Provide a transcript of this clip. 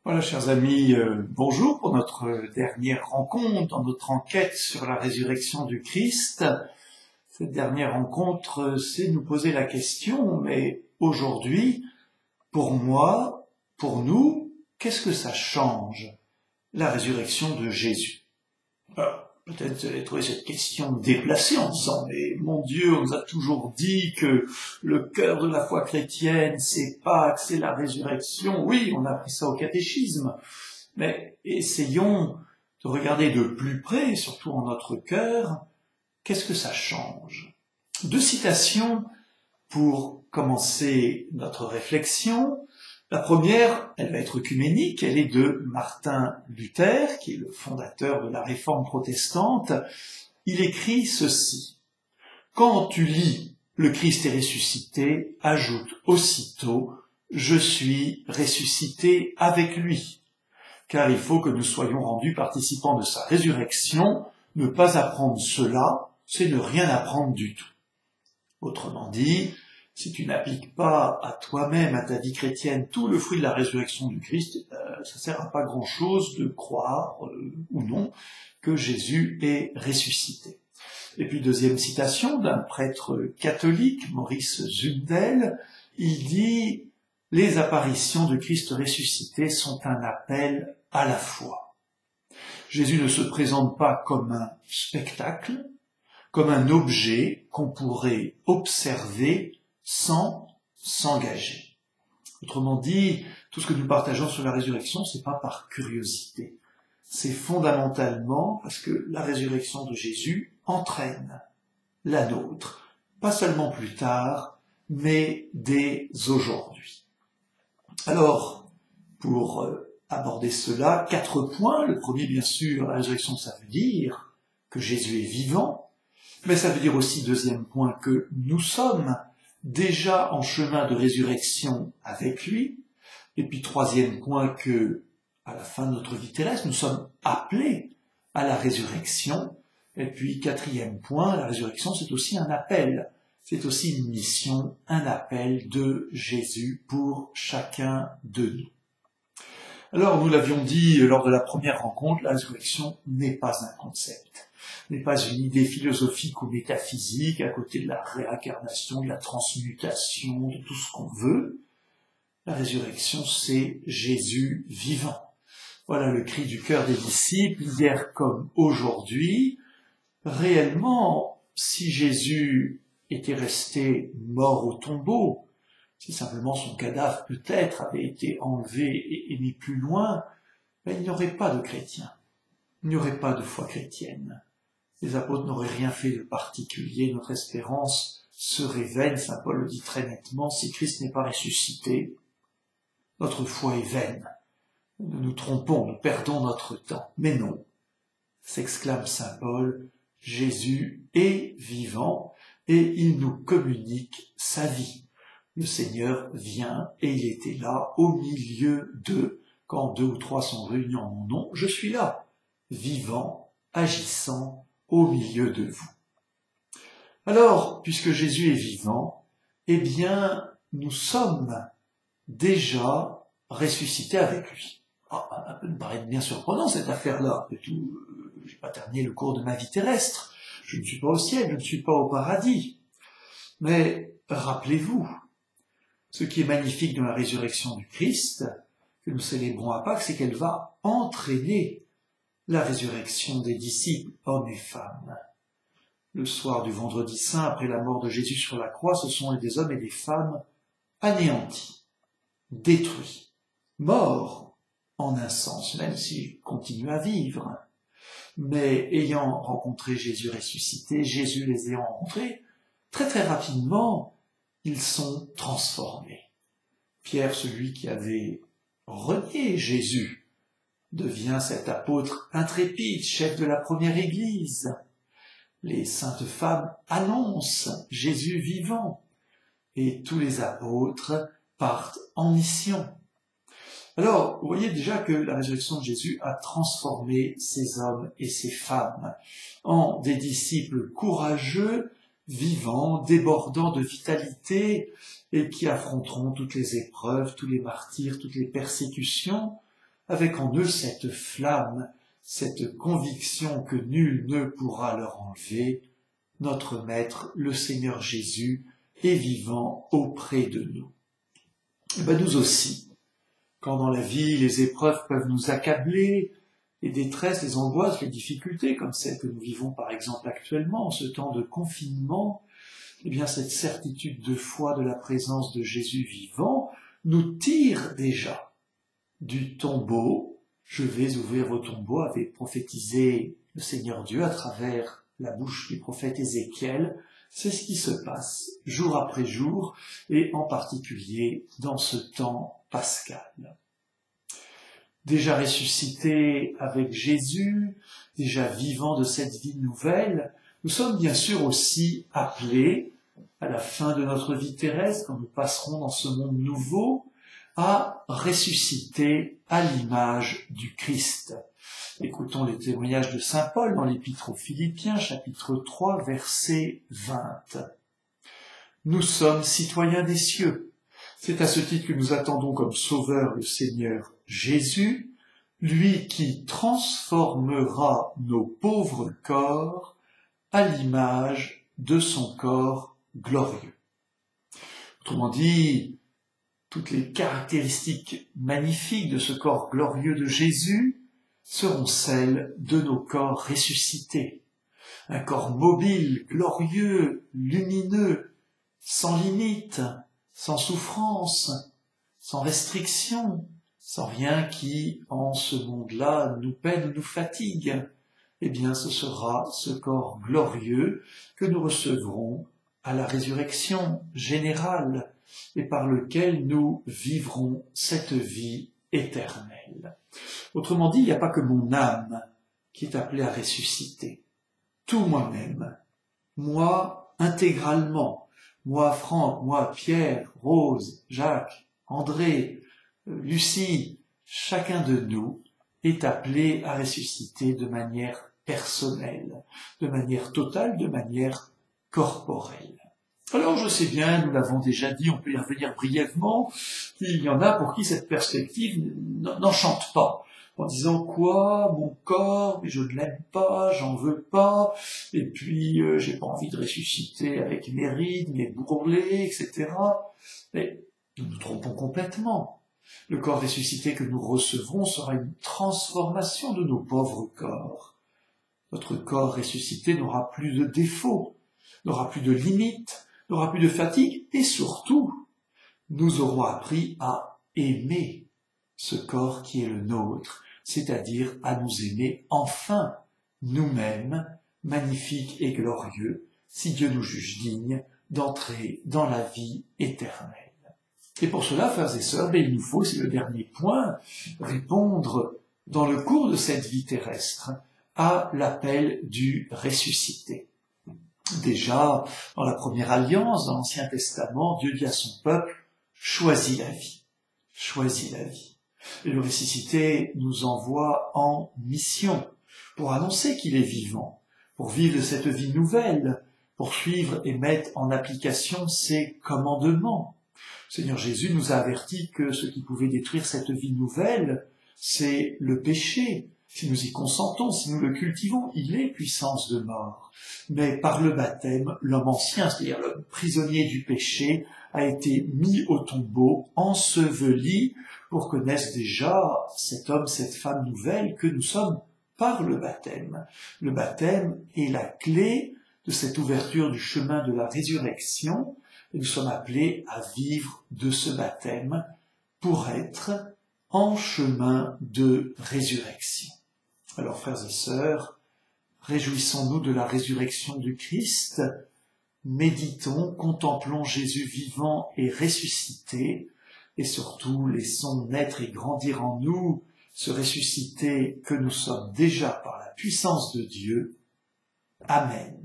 Voilà, chers amis, bonjour pour notre dernière rencontre dans notre enquête sur la résurrection du Christ. Cette dernière rencontre, c'est nous poser la question, mais aujourd'hui, pour moi, pour nous, qu'est-ce que ça change, la résurrection de Jésus? Alors, peut-être vous allez trouver cette question déplacée en disant, mais mon Dieu, on nous a toujours dit que le cœur de la foi chrétienne, c'est Pâques, c'est la résurrection. Oui, on a appris ça au catéchisme. Mais essayons de regarder de plus près, surtout en notre cœur, qu'est-ce que ça change? Deux citations pour commencer notre réflexion. La première, elle va être œcuménique, elle est de Martin Luther, qui est le fondateur de la Réforme protestante. Il écrit ceci: « Quand tu lis « Le Christ est ressuscité », ajoute aussitôt « Je suis ressuscité avec lui ». Car il faut que nous soyons rendus participants de sa résurrection. Ne pas apprendre cela, c'est ne rien apprendre du tout. Autrement dit, si tu n'appliques pas à toi-même, à ta vie chrétienne, tout le fruit de la résurrection du Christ, ça sert à pas grand-chose de croire, ou non, que Jésus est ressuscité. Et puis deuxième citation d'un prêtre catholique, Maurice Zundel, il dit: « Les apparitions de Christ ressuscité sont un appel à la foi. » Jésus ne se présente pas comme un spectacle, comme un objet qu'on pourrait observer sans s'engager. Autrement dit, tout ce que nous partageons sur la résurrection, c'est pas par curiosité. C'est fondamentalement parce que la résurrection de Jésus entraîne la nôtre, pas seulement plus tard, mais dès aujourd'hui. Alors, pour aborder cela, 4 points. Le premier, bien sûr, la résurrection, ça veut dire que Jésus est vivant, mais ça veut dire aussi, deuxième point, que nous sommes déjà en chemin de résurrection avec lui. Et puis troisième point, que à la fin de notre vie terrestre, nous sommes appelés à la résurrection. Et puis quatrième point, la résurrection, c'est aussi un appel. C'est aussi une mission, un appel de Jésus pour chacun de nous. Alors, nous l'avions dit lors de la première rencontre, la résurrection n'est pas un concept, n'est pas une idée philosophique ou métaphysique à côté de la réincarnation, de la transmutation, de tout ce qu'on veut. La résurrection, c'est Jésus vivant. Voilà le cri du cœur des disciples, hier comme aujourd'hui. Réellement, si Jésus était resté mort au tombeau, si simplement son cadavre peut-être avait été enlevé et mis plus loin, il n'y aurait pas de chrétiens, il n'y aurait pas de foi chrétienne. Les apôtres n'auraient rien fait de particulier, notre espérance serait vaine, saint Paul le dit très nettement, si Christ n'est pas ressuscité, notre foi est vaine. Nous nous trompons, nous perdons notre temps. Mais non, s'exclame saint Paul, Jésus est vivant et il nous communique sa vie. Le Seigneur vient et il était là au milieu d'eux. Quand 2 ou 3 sont réunis en mon nom, je suis là, vivant, agissant au milieu de vous. Alors, puisque Jésus est vivant, eh bien, nous sommes déjà ressuscités avec lui. Ça peut me paraître bien surprenant cette affaire-là. Après tout, j'ai pas terminé le cours de ma vie terrestre. Je ne suis pas au ciel, je ne suis pas au paradis. Mais rappelez-vous, ce qui est magnifique dans la résurrection du Christ, que nous célébrons à Pâques, c'est qu'elle va entraîner la résurrection des disciples, hommes et femmes. Le soir du vendredi saint, après la mort de Jésus sur la croix, ce sont des hommes et des femmes anéantis, détruits, morts en un sens, même s'ils continuent à vivre. Mais ayant rencontré Jésus ressuscité, Jésus les ayant rencontrés, très très rapidement, ils sont transformés. Pierre, celui qui avait renié Jésus, devient cet apôtre intrépide, chef de la première église. Les saintes femmes annoncent Jésus vivant et tous les apôtres partent en mission. Alors, vous voyez déjà que la résurrection de Jésus a transformé ces hommes et ces femmes en des disciples courageux, vivants, débordants de vitalité et qui affronteront toutes les épreuves, tous les martyrs, toutes les persécutions avec en eux cette flamme, cette conviction que nul ne pourra leur enlever. Notre Maître, le Seigneur Jésus, est vivant auprès de nous. Et nous aussi, quand dans la vie les épreuves peuvent nous accabler, les détresses, les angoisses, les difficultés, comme celles que nous vivons par exemple actuellement en ce temps de confinement, eh bien cette certitude de foi de la présence de Jésus vivant nous tire déjà du tombeau. Je vais ouvrir vos tombeaux, avait prophétisé le Seigneur Dieu à travers la bouche du prophète Ézéchiel. C'est ce qui se passe jour après jour et en particulier dans ce temps pascal. Déjà ressuscité avec Jésus, déjà vivant de cette vie nouvelle, nous sommes bien sûr aussi appelés, à la fin de notre vie terrestre, quand nous passerons dans ce monde nouveau, à ressusciter à l'image du Christ. Écoutons les témoignages de saint Paul dans l'Épître aux Philippiens, chapitre 3, verset 20. Nous sommes citoyens des cieux. C'est à ce titre que nous attendons comme sauveur le Seigneur Jésus, lui qui transformera nos pauvres corps à l'image de son corps glorieux. Autrement dit, toutes les caractéristiques magnifiques de ce corps glorieux de Jésus seront celles de nos corps ressuscités. Un corps mobile, glorieux, lumineux, sans limite, sans souffrance, sans restriction, sans rien qui, en ce monde-là, nous peine ou nous fatigue. Eh bien, ce sera ce corps glorieux que nous recevrons à la résurrection générale et par lequel nous vivrons cette vie éternelle. Autrement dit, il n'y a pas que mon âme qui est appelée à ressusciter. Tout moi-même, moi intégralement, moi Franck, moi Pierre, Rose, Jacques, André, Lucie, chacun de nous est appelé à ressusciter de manière personnelle, de manière totale, de manière corporelle. Alors je sais bien, nous l'avons déjà dit, on peut y revenir brièvement, qu'il y en a pour qui cette perspective n'enchante pas, en disant quoi, mon corps, mais je ne l'aime pas, j'en veux pas, et puis j'ai pas envie de ressusciter avec mes rides, mes bourrelets, etc. Mais nous nous trompons complètement. Le corps ressuscité que nous recevrons sera une transformation de nos pauvres corps. Notre corps ressuscité n'aura plus de défauts, n'aura plus de limites, n'aura plus de fatigue, et surtout, nous aurons appris à aimer ce corps qui est le nôtre, c'est-à-dire à nous aimer enfin nous-mêmes, magnifiques et glorieux, si Dieu nous juge dignes d'entrer dans la vie éternelle. Et pour cela, frères et sœurs, il nous faut, c'est le dernier point, répondre dans le cours de cette vie terrestre à l'appel du ressuscité. Déjà, dans la première alliance, dans l'Ancien Testament, Dieu dit à son peuple, choisis la vie, choisis la vie. Et le ressuscité nous envoie en mission pour annoncer qu'il est vivant, pour vivre cette vie nouvelle, pour suivre et mettre en application ses commandements. Le Seigneur Jésus nous a averti que ce qui pouvait détruire cette vie nouvelle, c'est le péché. Si nous y consentons, si nous le cultivons, il est puissance de mort. Mais par le baptême, l'homme ancien, c'est-à-dire l'homme prisonnier du péché, a été mis au tombeau, enseveli, pour que naisse déjà cet homme, cette femme nouvelle que nous sommes par le baptême. Le baptême est la clé de cette ouverture du chemin de la résurrection, et nous sommes appelés à vivre de ce baptême pour être en chemin de résurrection. Alors, frères et sœurs, réjouissons-nous de la résurrection du Christ, méditons, contemplons Jésus vivant et ressuscité, et surtout laissons naître et grandir en nous ce ressuscité que nous sommes déjà par la puissance de Dieu. Amen.